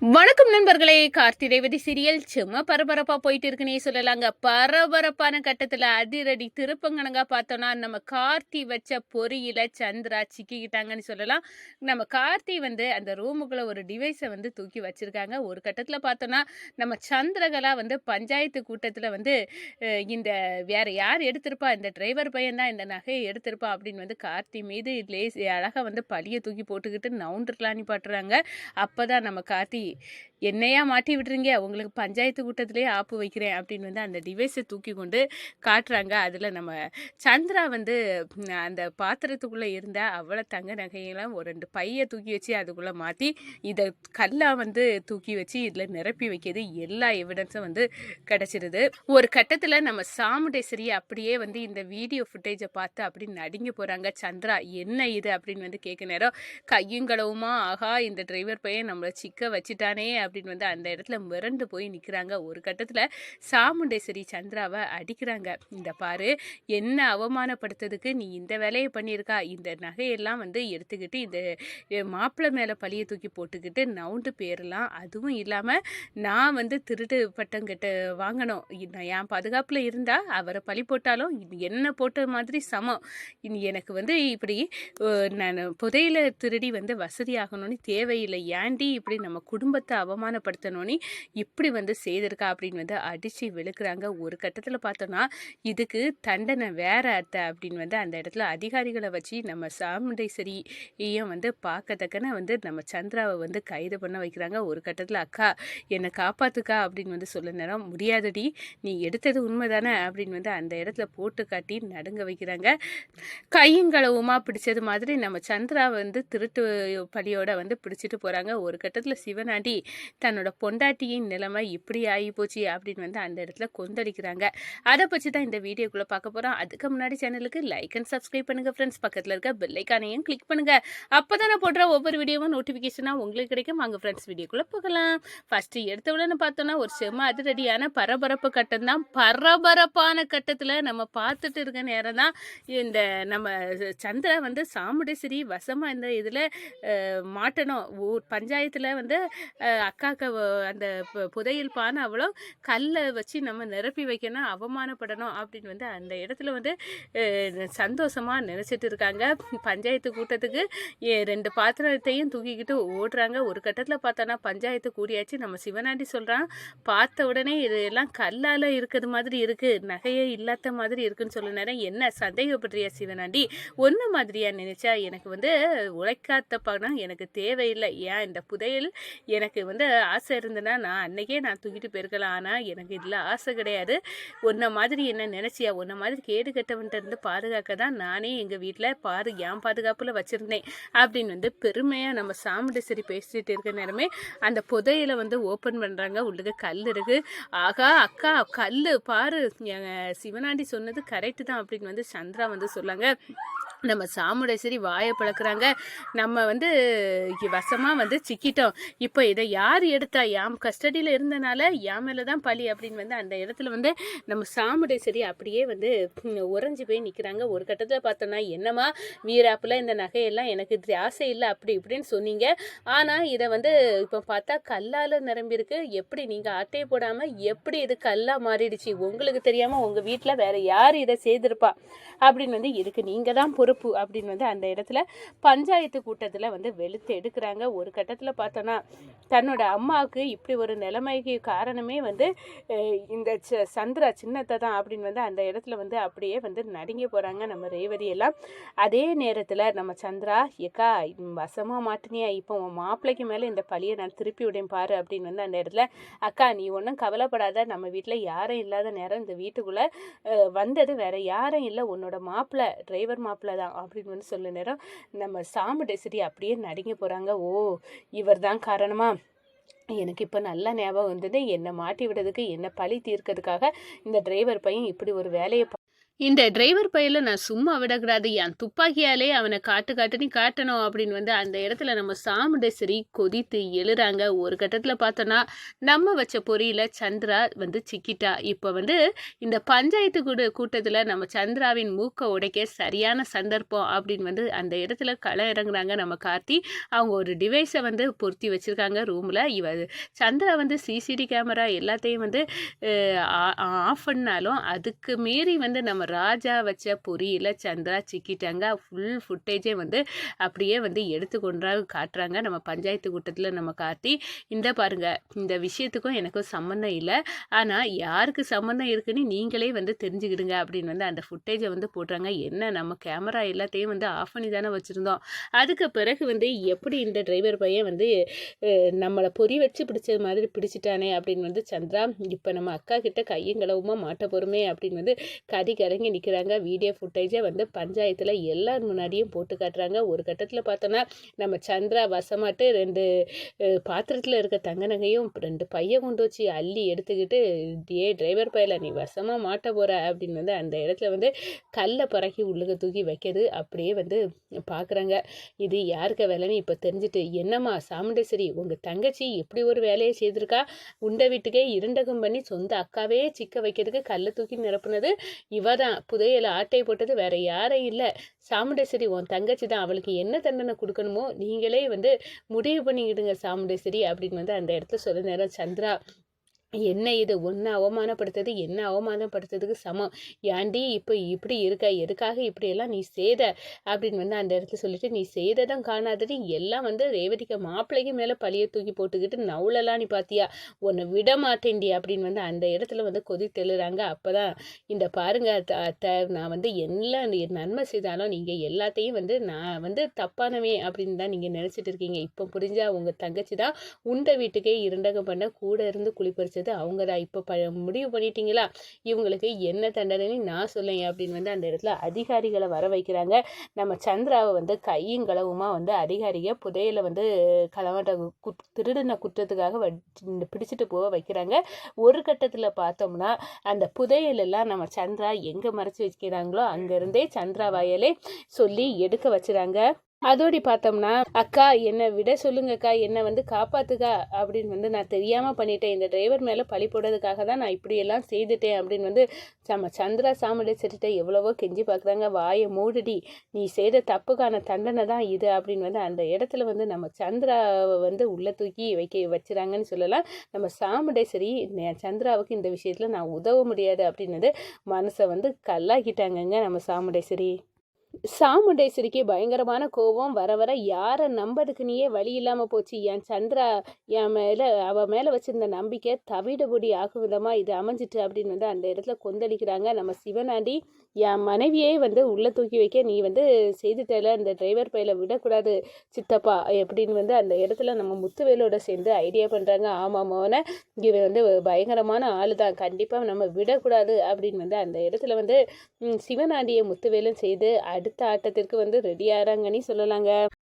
வணக்கம் நண்பர்களே. கார்த்தி ரேவதி சீரியல் சும்மா பரபரப்பா போயிட்டு இருக்குன்னே சொல்லலாங்க. பரபரப்பான கட்டத்துல அதிரடி திருப்பங்கனங்க பார்த்தோம்னா நம்ம கார்த்தி வச்ச பொறியில சந்திரா சிக்கிக்கிட்டாங்கன்னு சொல்லலாம். நம்ம கார்த்தி அந்த ரூமுக்குள்ள ஒரு டிவைஸை தூக்கி வச்சிருக்காங்க. ஒரு கட்டத்துல பார்த்தோம்னா நம்ம சந்திரகலா பஞ்சாயத்து கூட்டத்துல இந்த வேற யார் எடுத்திருப்பா, இந்த டிரைவர் பையன் தான் இந்த நகையை எடுத்திருப்பா அப்படின்னு கார்த்தி மீது அழகா பழிய தூக்கி போட்டுக்கிட்டு நவுண்டுலான்னு பாட்டுறாங்க. அப்பதான் நம்ம கார்த்தி, என்னையா மாட்டி விட்டுறீங்க, உங்களுக்கு பஞ்சாயத்து கூட்டத்திலே ஆப்பு வைக்கிறேன் அப்படின்னு அந்த டிவைஸை தூக்கி கொண்டு காட்டுறாங்க. அதில் நம்ம சந்திரா அந்த பாத்திரத்துக்குள்ளே இருந்த அவ்வளோ தங்க நகையெல்லாம் ஒரு 2 பையை தூக்கி வச்சு அதுக்குள்ளே மாற்றி இதை கல்லாக தூக்கி வச்சு இதில் நிரப்பி வைக்கிறது எல்லா எவிடன்ஸும் கிடச்சிருது. ஒரு கட்டத்தில் நம்ம சாமுண்டேஸ்வரி அப்படியே இந்த வீடியோ ஃபுட்டேஜை பார்த்து அப்படி நடுங்க போகிறாங்க. சந்திரா என்ன இது அப்படின்னு கேட்க நேரம் கையும் களவுமா, ஆகா இந்த டிரைவர் பையன் நம்மளை சிக்க வச்சுட்டானே அப்படின்னு அந்த இடத்துல மிரண்டு போய் நிற்கிறாங்க. ஒரு கட்டத்தில் சாமுண்டேஸ்வரி சந்திராவை அடிக்கிறாங்க. இந்த பாரு, என்ன அவமானப்படுத்துறதுக்கு நீ இந்த வேலையை பண்ணியிருக்கா, இந்த நகையெல்லாம் எடுத்துக்கிட்டு இந்த மாப்பிள்ளை மேலே பழியை தூக்கி போட்டுக்கிட்டு நவுண்டு பேரலாம். அதுவும் இல்லாமல் நான் திருட்டு பட்டம் கிட்ட வாங்கணும், என் பாதுகாப்பில் இருந்தால் அவரை பழி போட்டாலும் என்ன போட்ட மாதிரி சமம். எனக்கு இப்படி நான் புதையில திருடி வசதி ஆகணும்னு தேவையில்லை, ஏண்டி இப்படி நம்ம குடும்பத்தை அவமானப்படுத்தணும்னு இப்படி செய்திருக்கா அப்படின்னு அடித்து வெளுக்கிறாங்க. ஒரு கட்டத்தில் பார்த்தோன்னா இதுக்கு தண்டனை வேற அத்தை அப்படின்னு அந்த இடத்துல அதிகாரிகளை வச்சு நம்ம சாமுண்டேஸ்வரியும் பார்க்கத்தக்கன நம்ம சந்திராவை கைது பண்ண வைக்கிறாங்க. ஒரு கட்டத்தில் அக்கா என்னை காப்பாத்துக்கா அப்படின்னு சொல்ல நேரம், முடியாதடி நீ எடுத்தது உண்மைதானே அப்படின்னு அந்த இடத்துல போட்டு காட்டி நடுங்க வைக்கிறாங்க. கையுங்களவுமா பிடிச்சது மாதிரி நம்ம சந்திரா திருட்டு பழியோட பிடிச்சிட்டு போகிறாங்க. ஒரு கட்டத்தில் சிவனாண்டி தன்னோட பொண்டாட்டியின் நிலைமை இப்படி ஆகி போச்சு அப்படின்னு அந்த இடத்துல கொந்தளிக்கிறாங்க. அதை பற்றி தான் இந்த வீடியோக்குள்ளே பார்க்க போகிறோம். அதுக்கு முன்னாடி சேனலுக்கு லைக் அண்ட் சப்ஸ்கிரைப் பண்ணுங்கள் ஃப்ரெண்ட்ஸ். பக்கத்தில் இருக்க பெல் ஐக்கானையும் கிளிக் பண்ணுங்கள். அப்போ தான் நான் போடுற ஒவ்வொரு வீடியோவும் நோட்டிஃபிகேஷனாக உங்களுக்கு கிடைக்கும். வாங்க ஃப்ரெண்ட்ஸ் வீடியோக்குள்ளே போகலாம். ஃபஸ்ட்டு எடுத்த உடனே பார்த்தோன்னா ஒரு செம்ம அதிரடியான பரபரப்பு கட்டம் தான். பரபரப்பான கட்டத்தில் நம்ம பார்த்துட்டு இருக்க நேரம் தான் இந்த நம்ம சந்திரா சாமுண்டேஸ்வரி வசமாக இந்த இதில் மாட்டணும். ஊர் பஞ்சாயத்தில் அக்காவுக்கு அந்த புதையல் பானை அவ்வளோ கல்லை வச்சு நம்ம நிரப்பி வைக்கணும், அவமானப்படணும் அப்படின்னு அந்த இடத்துல சந்தோஷமாக நினச்சிட்டு இருக்காங்க. பஞ்சாயத்து கூட்டத்துக்கு 2 பாத்திரத்தையும் தூக்கிக்கிட்டு ஓடுறாங்க. ஒரு கட்டத்தில் பார்த்தோன்னா பஞ்சாயத்து கூடியாச்சு. நம்ம சிவனாண்டி சொல்கிறான், பார்த்த உடனே இது எல்லாம் கல்லால் இருக்கிறது மாதிரி இருக்குது, நகையே இல்லாத மாதிரி இருக்குன்னு சொல்ல நேரம், என்ன சந்தேகப்படுறியா சிவனாண்டி, ஒன்று மாதிரியா நினைச்சா, எனக்கு உழைக்காத பணம் எனக்கு தேவையில்லை, ஏன் இந்த புதையல் எனக்கு ஆசை இருந்ததுன்னா நான் அன்னைக்கே நான் தூக்கிட்டு போயிருக்கலாம், ஆனால் எனக்கு இதில் ஆசை கிடையாது, உன்னை மாதிரி என்ன நினச்சியா, உன்னை மாதிரி கேடு கட்டவன்ட்டு இருந்து பாதுகாக்க தான் நானே எங்கள் வீட்டில் என் பாதுகாப்பில் வச்சுருந்தேன் அப்படின்னு பெருமையாக நம்ம சாமுண்டேஸ்வரி பேசிட்டு இருக்க நேரமே அந்த புதையில ஓப்பன் பண்ணுறாங்க. உள்ளுக்கு கல் இருக்குது. ஆகா அக்கா கல் பாரு, சிவனாண்டி சொன்னது கரெக்டு தான் அப்படின்னு சந்திரா சொல்லாங்க. நம்ம சாமுண்டேஸ்வரி வாயை பழக்கிறாங்க. நம்ம வசமாக சிக்கிட்டோம், இப்போ இதை யார் எடுத்தா, என் கஸ்டடியில் இருந்தனால என் மேலே தான் பழி அப்படின்னு அந்த இடத்துல நம்ம சாமுண்டேஸ்வரி அப்படியே உறைஞ்சி போய் நிற்கிறாங்க. ஒரு கட்டத்தில் பார்த்தோன்னா, என்னம்மா வீராப்பில் இந்த நகையெல்லாம் எனக்கு ஆசை இல்லை அப்படி இப்படின்னு சொன்னீங்க, ஆனால் இதை இப்போ பார்த்தா கல்லால் நிரம்பியிருக்கு, எப்படி நீங்கள் அட்டையை போடாமல் எப்படி இது கல்லாக மாறிடுச்சு, உங்களுக்கு தெரியாமல் உங்கள் வீட்டில் வேறு யார் இதை செய்திருப்பா அப்படின்னு இதுக்கு நீங்கள் தான் பொறுப்பு அப்படின்னு அந்த இடத்துல பஞ்சாயத்து கூட்டத்தில் வெளுத்து எடுக்கிறாங்க. ஒரு கட்டத்தில் பார்த்தோன்னா தன்னோட அம்மாவுக்கு இப்படி ஒரு நிலைமைக்கு காரணமே இந்த சந்திரா சின்னத்தை தான் அப்படின்னு அந்த இடத்துல அப்படியே நடுங்கி போகிறாங்க நம்ம ரேவதி எல்லாம். அதே நேரத்தில் நம்ம சந்திரா, ஏக்கா வசமாக மாட்டினியா, இப்போ உன் மாப்பிள்ளைக்கு மேலே இந்த பழியை நான் திருப்பி விடேன் பாரு அப்படின்னு அந்த இடத்துல, அக்கா நீ ஒன்றும் கவலைப்படாத, நம்ம வீட்டில் யாரும் இல்லாத நேரம் இந்த வீட்டுக்குள்ளே வந்தது வேற யாரும் இல்லை, உன்னோட மாப்பிள்ளை டிரைவர் மாப்பிள்ளை தான் அப்படின்னு சொல்ல நேரம் நம்ம சாமுண்டேஸ்வரி அப்படியே நடுங்கி போகிறாங்க. ஓ இவர் தான் காரணமா, எனக்கு இப்போ நல்லா ஞாபகம் வந்தது, என்னை மாட்டி விடுறதுக்கு, என்னை பழி தீர்க்கிறதுக்காக இந்த டிரைவர் பையன் இப்படி ஒரு வேலையை இந்த டிரைவர் பையல நான் சும்மா விடக்கூடாது. என் துப்பாக்கியாலே அவன காட்டுன்னு காட்டணும் அப்படின்னு வந்து அந்த இடத்துல நம்ம சாமுண்டேஸ்வரி கொதித்து எழுறாங்க. ஒரு கட்டத்துல பார்த்தோன்னா, நம்ம வச்ச பொறியில சந்திரா வந்து சிக்கிட்டா. இப்ப வந்து இந்த பஞ்சாயத்து கூட்டத்துல நம்ம சந்திராவின் மூக்க உடைக்க சரியான சந்தர்ப்பம் அப்படின்னு வந்து அந்த இடத்துல கள இறங்குறாங்க நம்ம கார்த்தி. அவங்க ஒரு டிவைஸை வந்து பொருத்தி வச்சிருக்காங்க ரூம்ல. சந்திரா வந்து சிசிடி கேமரா எல்லாத்தையும் வந்து ஆஃப் பண்ணாலும் அதுக்கு மீறி வந்து நம்ம ராஜா வச்ச பொறியில சந்திரா சிக்கிட்டாங்க. ஃபுல் ஃபுட்டேஜே வந்து அப்படியே வந்து எடுத்துக்கொண்டாக காட்டுறாங்க நம்ம பஞ்சாயத்து கூட்டத்தில் நம்ம கார்த்தி. இந்த பாருங்க, இந்த விஷயத்துக்கும் எனக்கும் சம்மந்தம் இல்லை, ஆனால் யாருக்கு சம்மந்தம் இருக்குன்னு நீங்களே வந்து தெரிஞ்சுக்கிடுங்க அப்படின்னு வந்து அந்த ஃபுட்டேஜை வந்து போடுறாங்க. என்ன நம்ம கேமரா எல்லாத்தையும் வந்து ஆஃப் பண்ணி தானே வச்சுருந்தோம், அதுக்கு பிறகு வந்து எப்படி இந்த டிரைவர் பையன் வந்து நம்மளை பொறி வச்சு பிடிச்ச மாதிரி பிடிச்சிட்டானே அப்படின்னு வந்து சந்திரா இப்போ நம்ம அக்கா கிட்ட கையும் களவுமா மாட்ட போகிறோமே அப்படின்னு வந்து கலங்கி நிற்கிறாங்க. வீடியோ ஃபுட்டேஜை வந்து பஞ்சாயத்தில் எல்லார் முன்னாடியும் போட்டு காட்டுறாங்க. ஒரு கட்டத்தில் பார்த்தோன்னா நம்ம சந்திரா வசமாட்டு 2 பாத்திரத்தில் இருக்க தங்க நகையும் 2 பையன் கொண்டு வச்சு அள்ளி எடுத்துக்கிட்டு, டிரைவர் பையல நீ வசமாக மாட்ட போகிற அப்படின்னு வந்து அந்த இடத்துல வந்து கல்லை பறக்கி உள்ளுக தூக்கி வைக்கிறது அப்படியே வந்து பார்க்குறாங்க. இது யாருக்க வேலைன்னு இப்போ தெரிஞ்சுட்டு, என்னம்மா சாமுண்டேஸ்வரி உங்கள் தங்கச்சி எப்படி ஒரு வேலையை செய்திருக்கா, உண்டை வீட்டுக்கே இருண்டகம் பண்ணி சொந்த அக்காவே சிக்க வைக்கிறதுக்கு கல்லை தூக்கி நிரப்புனது இவ தான். புதையலை ஆட்டை போட்டது வேற யாரும் இல்லை, சாமுண்டேஸ்வரி உன் தங்கச்சி தான். அவளுக்கு என்ன தண்டனை கொடுக்கணுமோ நீங்களே வந்து முடிவு பண்ணிக்கிடுங்க சாமுண்டேஸ்வரி அப்படின்னு வந்து அந்த இடத்துல சொல்ல நேரம் சந்திரா, என்ன இது ஒன்று அவமானப்படுத்துறது என்ன அவமானப்படுத்துறதுக்கு சமம், ஏண்டி இப்போ இப்படி இருக்க, எதுக்காக இப்படியெல்லாம் நீ செய்த அப்படின்னு வந்து அந்த இடத்துல சொல்லிட்டு, நீ செய்ததும் காணாதது எல்லாம் வந்து ரேவதிக்க மாப்பிள்ளைக்கு மேலே பழிய தூக்கி போட்டுக்கிட்டு நவுலெல்லாம் நீ பார்த்தியா, உன்னை விட மாட்டேன்டி அப்படின்னு வந்து அந்த இடத்துல வந்து கொதித்தெழுறாங்க. அப்போ தான் இந்த பாருங்க அத்தை, நான் வந்து எல்லாம் நன்மை செய்தாலும் நீங்கள் எல்லாத்தையும் வந்து நான் வந்து தப்பானவே அப்படின்னு தான் நீங்கள் நினச்சிட்டு இருக்கீங்க. இப்போ புரிஞ்சா உங்கள் தங்கச்சி தான் உண்ட வீட்டுக்கே இருண்டகம் பண்ண கூட இருந்து குளிப்பறிச்சு அவங்க தான். இப்போ முடிவு பண்ணிட்டீங்களா, இவங்களுக்கு என்ன தண்டனை நான் சொல்லேன் அப்படின்னு வந்து அந்த இடத்துல அதிகாரிகளை வர வைக்கிறாங்க. நம்ம சந்திராவை வந்து கையும் களவுமா வந்து அதிகாரிக புதையலை வந்து களவாட்ட திருடின குற்றத்துக்காக பிடிச்சிட்டு போக வைக்கிறாங்க. ஒரு கட்டத்தில் பார்த்தோம்னா அந்த புதையலெல்லாம் நம்ம சந்திரா எங்கே மறைச்சி வைக்கிறாங்களோ அங்கேருந்தே சந்திரா வாயிலே சொல்லி எடுக்க வச்சுறாங்க. அதோடி பார்த்தோம்னா, அக்கா என்னை விட சொல்லுங்கக்கா, என்னை வந்து காப்பாத்துக்கா அப்படின்னு வந்து நான் தெரியாமல் பண்ணிட்டேன், இந்த டிரைவர் மேலே பழி போடுறதுக்காக தான் நான் இப்படியெல்லாம் செய்துட்டேன் அப்படின்னு வந்து நம்ம சந்திரா சாமுண்டேஸ்வரிட்ட எவ்வளவோ கெஞ்சி பார்க்குறாங்க. வாயை மூடுடி, நீ செய்த தப்புக்கான தண்டனை தான் இது அப்படின்னு வந்து அந்த இடத்துல வந்து நம்ம சந்திராவை வந்து உள்ளே தூக்கி வச்சுறாங்கன்னு சொல்லலாம். நம்ம சாமுண்டேஸ்வரி சந்திராவுக்கு இந்த விஷயத்தில் நான் உதவ முடியாது அப்படின்னு மனசை வந்து கல்லாக்கிட்டாங்கங்க நம்ம சாமுண்டேஸ்வரி. சாமுண்டேஸ்வரிக்கு பயங்கரமான கோபம் வர வர யாரை நம்பதுக்குன்னே வழி இல்லாமல் போச்சு. என் சந்திரா என் மேலே அவள் மேலே வச்சுருந்த நம்பிக்கை தவிடுபொடி ஆகும் விதமாக இது அமைஞ்சிட்டு அப்படின்னு வந்து அந்த இடத்துல கொந்தளிக்கிறாங்க. நம்ம சிவனாண்டி என் மனைவியே வந்து உள்ளே தூக்கி வைக்க நீ வந்து செய்துட்டல, இந்த டிரைவர் பையில விடக்கூடாது சித்தப்பா அப்படின்னு வந்து அந்த இடத்துல நம்ம முத்துவேலோட சேர்ந்து ஐடியா பண்ணுறாங்க. ஆமாம் மோன, இவன் வந்து பயங்கரமான ஆள் தான், கண்டிப்பாக நம்ம விடக்கூடாது அப்படின்னு வந்து அந்த இடத்துல வந்து சிவனாண்டியை முத்துவேலும் செய்து அடுத்த ஆட்டத்திற்கு வந்து ரெடி ஆகிறாங்கன்னு சொல்லலாங்க.